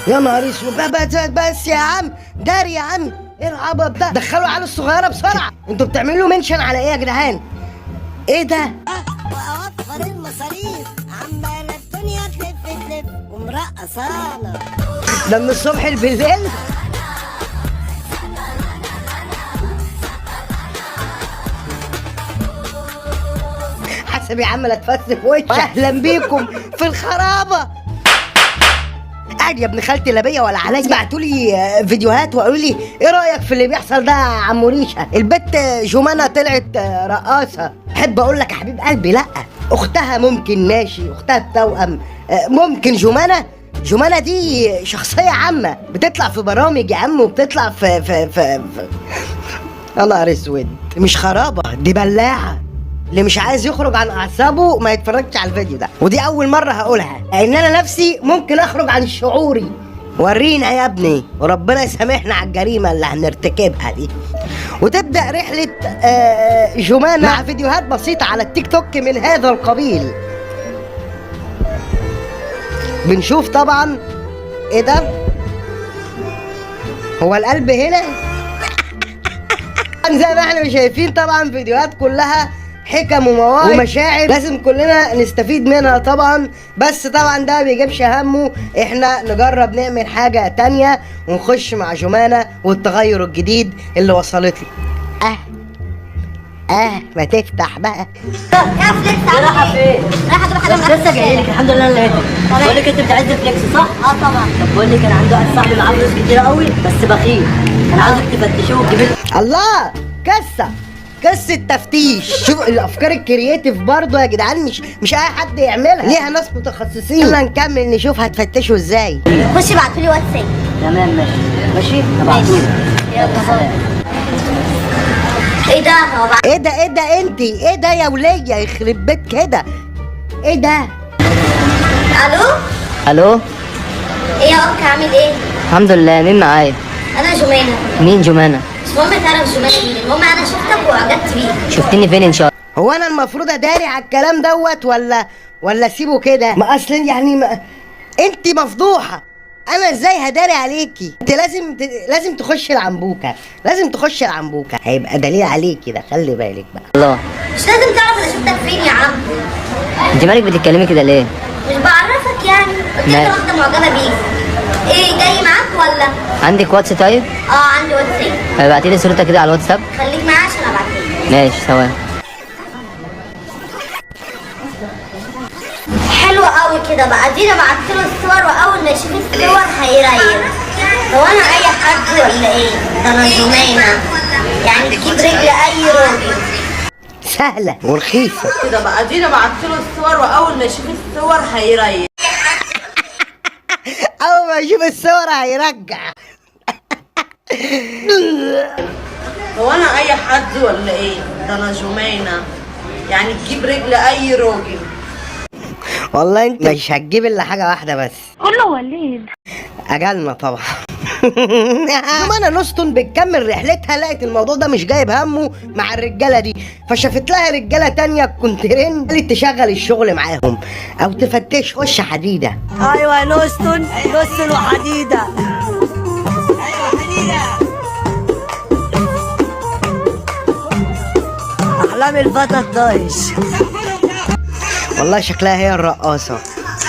يا نهار اسود، بس يا عم داري يا عم، ايه العبط ده؟ دخلوا العيال الصغيره بسرعه. انتوا بتعملوا منشن على ايه يا جدعان؟ ايه ده؟ واوفر المصاريف، عماله الدنيا تلف ومرقصانا. ده من الصبح بالليل. حسب يا عم لا تفسف وشك. اهلا بيكم في الخرابه. قاعد يا ابن خالتي لا بيا ولا عليا. بعتوا لي فيديوهات وقالوا لي ايه رايك في اللي بيحصل ده يا عم ريشه؟ البت جمانه طلعت رقاصه. احب اقول لك يا حبيب قلبي لا، اختها ممكن ماشي، اختها التوأم ممكن. جمانه دي شخصيه عامه بتطلع في برامج يا عم، وبتطلع في يا نهار اسود. مش خرابه دي بلاعه. اللي مش عايز يخرج عن اعصابه ما يتفرجش على الفيديو ده، ودي اول مره هقولها ان انا نفسي ممكن اخرج عن شعوري. ورينا يا ابني وربنا يسامحنا على الجريمه اللي هنرتكبها دي. وتبدا رحله جمانه مع فيديوهات بسيطه على التيك توك من هذا القبيل. بنشوف طبعا ايه ده؟ هو القلب هنا؟ زي ما احنا شايفين طبعا فيديوهات كلها حكم ومواعظ ومشاعر لازم كلنا نستفيد منها طبعا. بس طبعا ده ما بيجيبش همه احنا نجرب نعمل حاجه تانية ونخش مع جمانه والتغير الجديد اللي وصلت لي. ما تفتح بقى. رايحه فين؟ رايحه اجيب حاجه. لسه جاي لك الحمد لله لقيتك. بقول لك انت بتعز فليكس صح؟ اه طبعا. طب بقول لك انا عندي واحد صاحبي معاه فلوس كتير قوي بس بخيل، انا عاوزك تفتشوه وتجيب لي. الله، قصة تفتيش. شوف الافكار الكرييتيف برضه يا جدعان، مش اي حد يعملها، ليها ناس متخصصين. يلا نكمل نشوف هتفتشوا ازاي. خشي ابعتولي واتساب. تمام ماشي ابعتولي. يلا. ايه ده؟ هو ايه ده انتي؟ ايه ده يا ولية يخرب بيت كده؟ ايه ده؟ الو ايه يا اخ عامل ايه؟ الحمد لله. مين معايا؟ انا جمانه. مين جمانه؟ مش مهم تعرف جمانه مين، المهم انا شفتك واعجبت بيك. شفتني فين ان شاء الله؟ هو انا المفروض اداري على الكلام دوت ولا اسيبه كده؟ ما اصل يعني انتي مفضوحة، انا ازاي هداري عليكي؟ انت لازم تخش العنبوكه، هيبقى دليل عليكي ده، خلي بالك بقى. الله، مش لازم تعرف انا شفتك فين يا عم. انت مالك بتتكلمي كده ليه؟ مش بعرفك يعني، قلت لك واحده معجبه بيك. ايه جاي معاك ولا؟ عندك واتس طيب؟ عندي واتساب. ابعتي لي صورتك كده على الواتساب. خليك معايا عشان ابعتلك. ماشي ثواني. حلو قوي كده بقى، ادينا بعتله الصور واول ما يشوف الصور هيريل. هو انا اي حد ولا ايه؟ ده انا جمانه، يعني تجيب رجل اي راجل. سهله ورخيصه كده بقى، ادينا بعتله الصور واول ما يشوف الصور هيريل. اول ما يشوف الصور هيرجع. هو انا اي حد ولا ايه؟ ده انا جمانه، يعني تجيب رجل اي راجل. والله انت مش هتجيب الا حاجه واحده بس. كله وليد. اجلنا طبعا. جمانة نوستون بتكمل رحلتها، لقت الموضوع ده مش جايب همه مع الرجاله دي، فشافت لها رجاله تانية كونترين قالت تشغل الشغل معاهم او تفتش. خش حديده. ايوه نوستون وحديده. احلام الفتى الطايش. والله شكلها هي الرقاصة،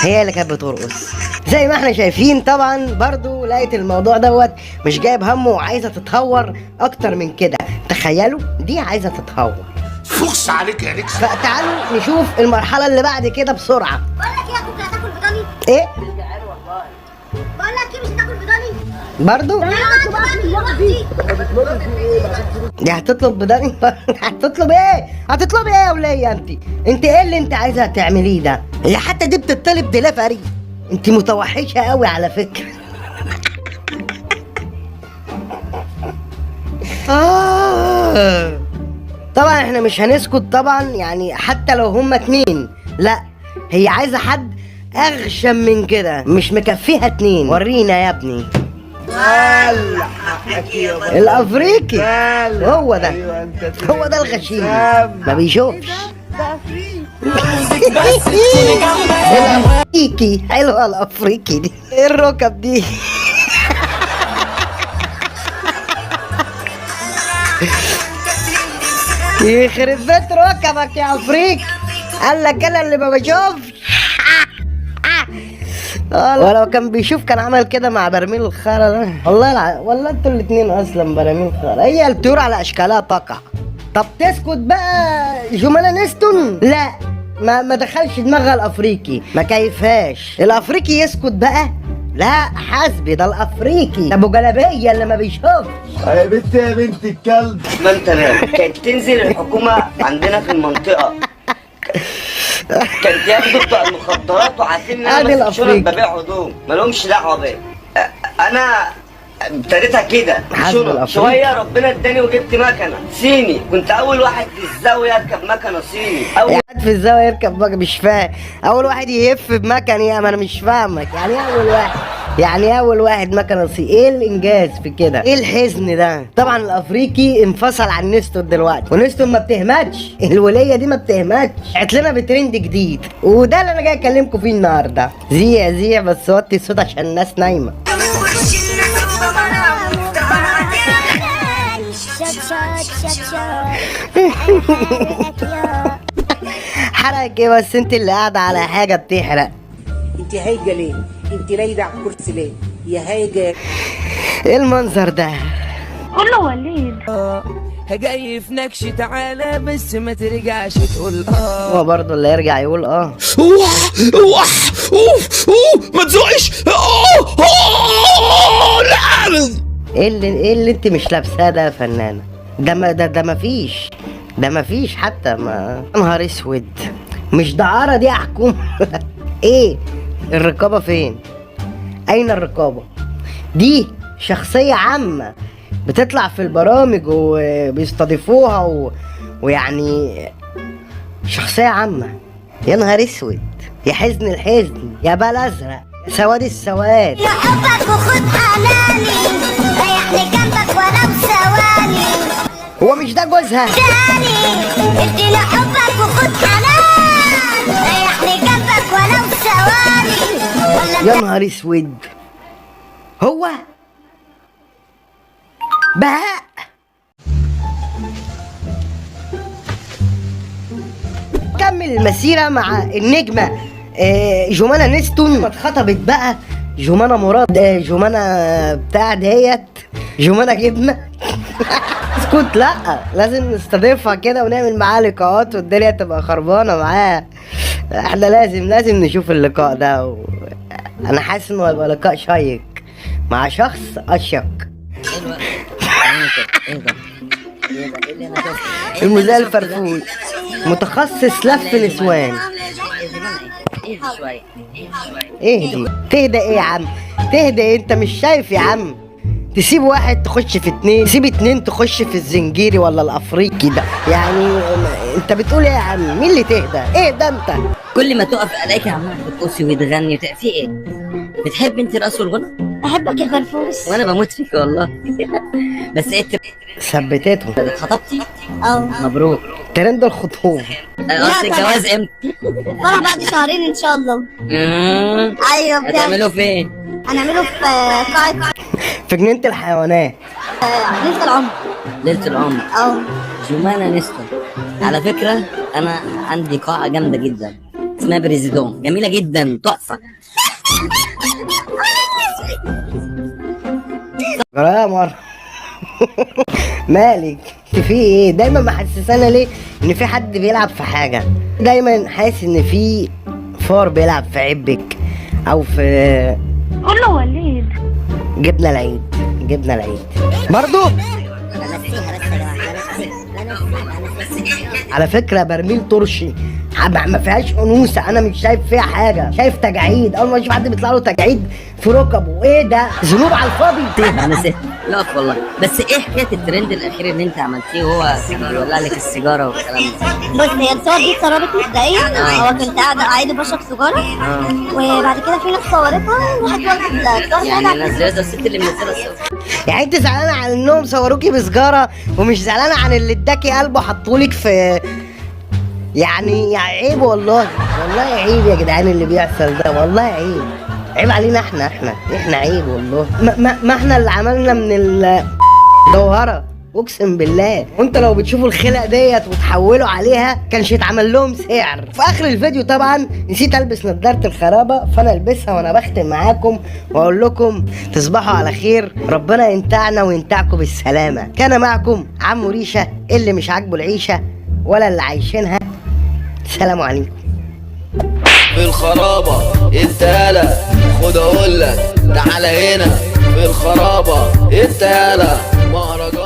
هي اللي كانت بترقص. زي ما احنا شايفين طبعا برضو لقيت الموضوع دوت مش جايب همه وعايزة تتهور اكتر من كده. تخيلوا دي عايزة تتهور. فخس عليك يا نكس. فتعالوا نشوف المرحلة اللي بعد كده بسرعة. بقول لك ايه يا كوكا، هتاكل بيضاني؟ ايه؟ بقول لك ايه، مش هتاكل بيضاني؟ برضو؟ دي دي هتطلب بدني. هتطلب ايه يا ولية؟ انت ايه اللي انت عايزة تعمليه ده؟ اللي حتى دي بتطلب دليفري. انت متوحشة قوي على فكرة. طبعا احنا مش هنسكت طبعا، يعني حتى لو هما 2 لا، هي عايزة حد اغشم من كده، مش مكفيها 2. ورينا يا ابني. هلا حقك يا الافريقي هلا. هو ده أيوة أنت هو ده الغشيم سام. ما بيشوفش الافريقي حلوه الافريقي دي ايه الركب دي يخرب بيت ركبك يا افريقي قال لك انا اللي ما بشوفش ولو كان بيشوف كان عمل كده مع برميل الخرا ده والله ولا انتوا الاتنين اصلا براميل خرا هي الطيور على اشكالها تقع طب تسكت بقى جمانة نستون لا ما دخلش دماغها الافريقي ما كيفهاش الافريقي يسكت بقى لا حسبي ده الافريقي ابو جلابيه اللي ما بيشوفش يا بنت يا بنت الكلب. ما انت نام. كانت تنزل الحكومه عندنا في المنطقه، كانت ياخدوا بتوع المخدرات وعارفين ان ادي انا ماسك شنط الأفريقي. ببيع هدوم مالهمش دعوه بيا. انا ابتديتها كده حسب شنط الأفريقي. شويه ربنا اداني وجبت مكنه صيني، كنت اول واحد في الزاويه اركب مكنه صيني. اول قاعد في الزاويه يركب بقى مش فاهم اول واحد يهف بمكن يا ما انا مش فاهمك يعني ايه اول واحد يعني اول واحد مكنه صي ايه الانجاز في كده ايه الحزن ده طبعا الافريقي انفصل عن نستون دلوقتي ونستون ما بتهمتش الوليه دي ما بتهمتش قالت لنا بترند جديد وده اللي انا جاي اكلمكم فيه النهارده زيع بس وطي الصوت عشان الناس نايمه حرقك ايه بس انت اللي قاعده على حاجه بتحرق انت هايجه ليه؟ انت لايده على الكرسي ليه؟ يا هايجه. ايه المنظر ده كله وليد. جاي في نكش تعالى بس ما ترجعش تقول اه. هو برضه اللي يرجع يقول اه ما تزوقش لا. ايه اللي انت مش لابساه ده يا فنانه ده ما فيش حتى ما يا نهار اسود مش دعاره دي يا حكومه ايه الرقابه فين اين الرقابه دي شخصيه عامه بتطلع في البرامج وبيستضيفوها ويعني شخصيه عامه يا نهار اسود يا حزن الحزن يا بال ازرق يا سواد السواد حبك وخد حناني ريحني جنبك ولو ثواني هو مش ده جوزها تاني اديني حبك وخد حنان ريحني جنبك ولو ثواني ولا يا نهار اسود هو بهاء كمل المسيرة مع النجمة جمانة نستون اتخطبت بقى جمانة مراد جمانة بتاع ديت جمانة جبنة اسكت لا لازم نستضيفها كده ونعمل معاها لقاءات والدنيا تبقى خربانة معاها احنا لازم نشوف اللقاء ده انا حاسس انه هيبقى لقاء شيق مع شخص اشيق المذيع الفرفوش متخصص لف نسوان اهدي تهدى ايه يا عم تهدى إيه؟ انت مش شايف يا عم تسيب واحد تخش في اتنين تسيب اتنين تخش في الزنجيري ولا الافريقي ده يعني انت بتقول ايه يا عم مين اللي تهدى ايه ده انت كل ما تقف الاقيك عمال بتقصي وتغني في ايه؟ بتحب انت الرقص والغنى؟ احبك يا فرفوس وانا بموت فيك والله بس ايه ثبتته اتخطبتي؟ اه مبروك. ترند الخطوبه قصدي الجواز امتى؟ فرح بعد شهرين ان شاء الله. ايوه بجد. هتعملوه فين؟ هنعمله في قاعة في جنينه الحيوانات ليلة العمر. ليلة العمر. اه جمانة نستون. على فكرة أنا عندي قاعة جامدة جدا اسمها بريزيدون جميلة جدا تحفة. يا مره مالك في ايه دايما محسسانا ليه ان في حد بيلعب في حاجه دايما حاسس ان في فار بيلعب في عبك او في كله وليد. جبنا العيد برضو على فكره برميل ترشي ما فيهاش انوثه انا مش شايف فيها حاجه شايف تجاعيد اول ما اشوف حد بيطلع له تجاعيد في ركبه. ايه ده؟ ذنوب على الفاضي. انا نسيت. لا والله، بس ايه حكايه الترند الاخير اللي انت عملتيه وهو ولع لك السيجاره والكلام ده؟ بص، هي الصور دي اتصورت مبدئيا. هو كنت قاعده عادي بشرب سيجاره، وبعد كده في ناس صورتها وراحت واخده الصور يعني نزلتها الست اللي منزله الصور. يعني انت زعلانه عن انهم صوروكي بسجاره ومش زعلانه عن اللي اداكي قلبه حطولك في، يعني عيب والله. والله عيب يا جدعان اللي بيحصل ده، والله عيب. عيب علينا احنا عيب والله. ما احنا اللي عملنا من الجوهره، اقسم بالله. وانت لو بتشوفوا الخلق ديت وتحولوا عليها كانش يتعمل لهم سعر. في اخر الفيديو طبعا نسيت البس نضاره الخرابه، فانا البسها وانا بختم معاكم واقول لكم تصبحوا على خير، ربنا ينتعنا وينتعكم بالسلامه. كان معكم عمو ريشه، اللي مش عاجبه العيشه ولا اللي عايشينها. سلام عليكم. في الخرابة انت يالا، خد اقول لك تعالى هنا في الخرابة انت يالا. مهرجان